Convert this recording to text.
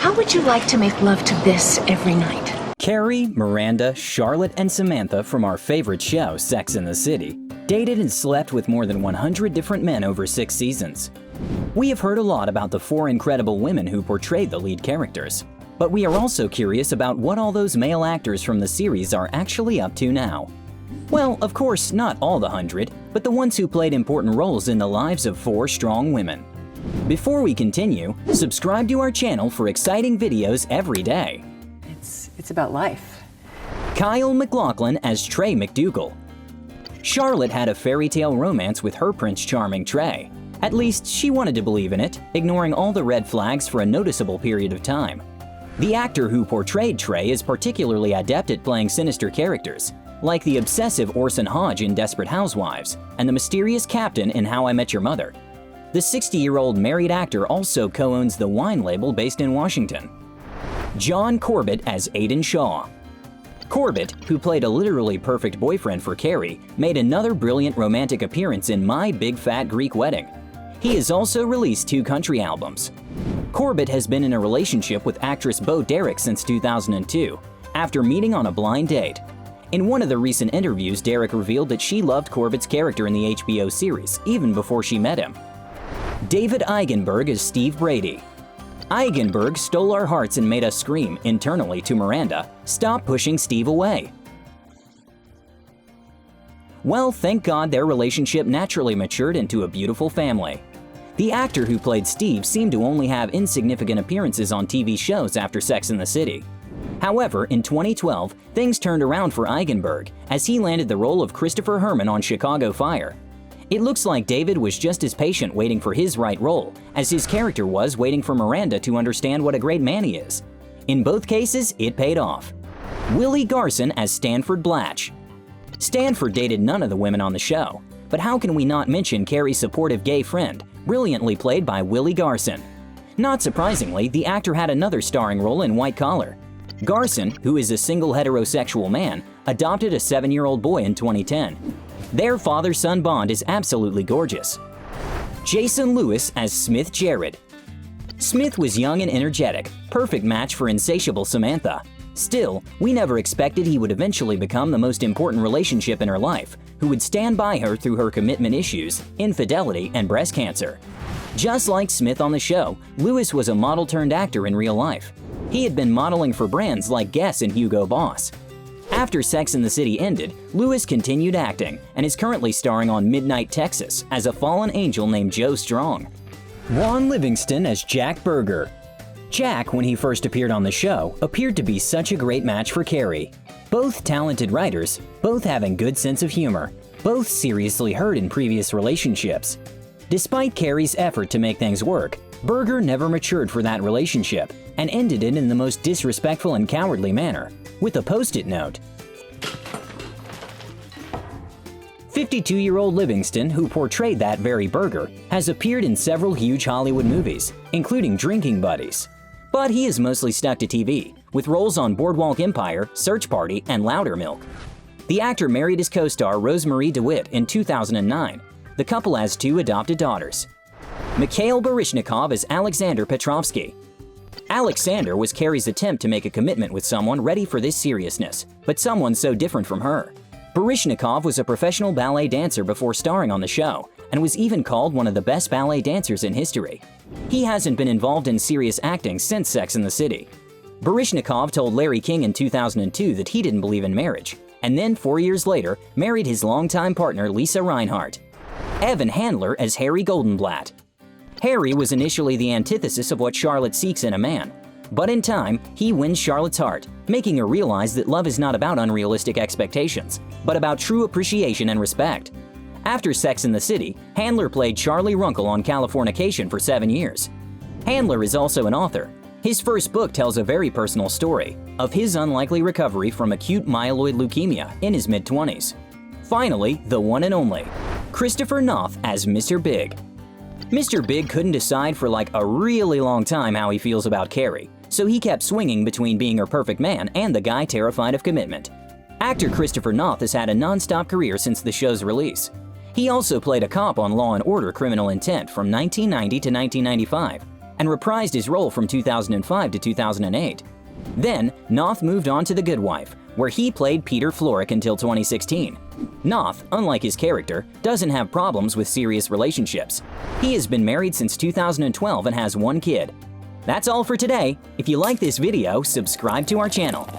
How would you like to make love to this every night? Carrie, Miranda, Charlotte, and Samantha from our favorite show, Sex and the City, dated and slept with more than 100 different men over 6 seasons. We have heard a lot about the 4 incredible women who portrayed the lead characters, but we are also curious about what all those male actors from the series are actually up to now. Well, of course, not all the 100, but the ones who played important roles in the lives of 4 strong women. Before we continue, subscribe to our channel for exciting videos every day. It's about life. Kyle MacLachlan as Trey McDougal. Charlotte had a fairy tale romance with her Prince Charming Trey. At least she wanted to believe in it, ignoring all the red flags for a noticeable period of time. The actor who portrayed Trey is particularly adept at playing sinister characters, like the obsessive Orson Hodge in Desperate Housewives and the mysterious captain in How I Met Your Mother. The 60-year-old married actor also co-owns the wine label based in Washington. John Corbett as Aidan Shaw. Corbett, who played a literally perfect boyfriend for Carrie, made another brilliant romantic appearance in My Big Fat Greek Wedding. He has also released 2 country albums. Corbett has been in a relationship with actress Bo Derek since 2002, after meeting on a blind date. In one of the recent interviews, Derek revealed that she loved Corbett's character in the HBO series, even before she met him. David Eigenberg as Steve Brady. Eigenberg stole our hearts and made us scream, internally to Miranda, "Stop pushing Steve away." Well, thank God their relationship naturally matured into a beautiful family. The actor who played Steve seemed to only have insignificant appearances on TV shows after Sex and the City. However, in 2012, things turned around for Eigenberg as he landed the role of Christopher Herman on Chicago Fire. It looks like David was just as patient waiting for his right role as his character was waiting for Miranda to understand what a great man he is. In both cases, it paid off. Willy Garson as Stanford Blatch. Stanford dated none of the women on the show, but how can we not mention Carrie's supportive gay friend, brilliantly played by Willy Garson? Not surprisingly, the actor had another starring role in White Collar. Garson, who is a single heterosexual man, adopted a 7-year-old boy in 2010. Their father-son bond is absolutely gorgeous. Jason Lewis as Smith Jared. Smith was young and energetic, perfect match for insatiable Samantha. Still, we never expected he would eventually become the most important relationship in her life, who would stand by her through her commitment issues, infidelity, and breast cancer. Just like Smith on the show, Lewis was a model-turned-actor in real life. He had been modeling for brands like Guess and Hugo Boss. After Sex and the City ended, Lewis continued acting and is currently starring on Midnight Texas as a fallen angel named Joe Strong. Ron Livingston as Jack Berger. Jack, when he first appeared on the show, appeared to be such a great match for Carrie. Both talented writers, both having good sense of humor, both seriously hurt in previous relationships. Despite Carrie's effort to make things work, Berger never matured for that relationship and ended it in the most disrespectful and cowardly manner, with a post-it note. 52-year-old Livingston, who portrayed that very Berger, has appeared in several huge Hollywood movies, including Drinking Buddies. But he is mostly stuck to TV, with roles on Boardwalk Empire, Search Party, and Loudermilk. The actor married his co-star Rosemarie DeWitt in 2009. The couple has 2 adopted daughters. Mikhail Baryshnikov as Alexander Petrovsky. Alexander was Carrie's attempt to make a commitment with someone ready for this seriousness, but someone so different from her. Baryshnikov was a professional ballet dancer before starring on the show, and was even called one of the best ballet dancers in history. He hasn't been involved in serious acting since Sex and the City. Baryshnikov told Larry King in 2002 that he didn't believe in marriage, and then 4 years later married his longtime partner Lisa Reinhart. Evan Handler as Harry Goldenblatt. Harry was initially the antithesis of what Charlotte seeks in a man, but in time, he wins Charlotte's heart, making her realize that love is not about unrealistic expectations, but about true appreciation and respect. After Sex and the City, Handler played Charlie Runkle on Californication for 7 years. Handler is also an author. His first book tells a very personal story of his unlikely recovery from acute myeloid leukemia in his mid-20s. Finally, the one and only, Christopher Noth as Mr. Big. Mr. Big couldn't decide for like a really long time how he feels about Carrie, so he kept swinging between being her perfect man and the guy terrified of commitment. Actor Christopher Noth has had a non-stop career since the show's release. He also played a cop on Law & Order: Criminal Intent from 1990 to 1995, and reprised his role from 2005 to 2008. Then, Noth moved on to The Good Wife, where he played Peter Florrick until 2016. Noth, unlike his character, doesn't have problems with serious relationships. He has been married since 2012 and has one kid. That's all for today. If you like this video, subscribe to our channel.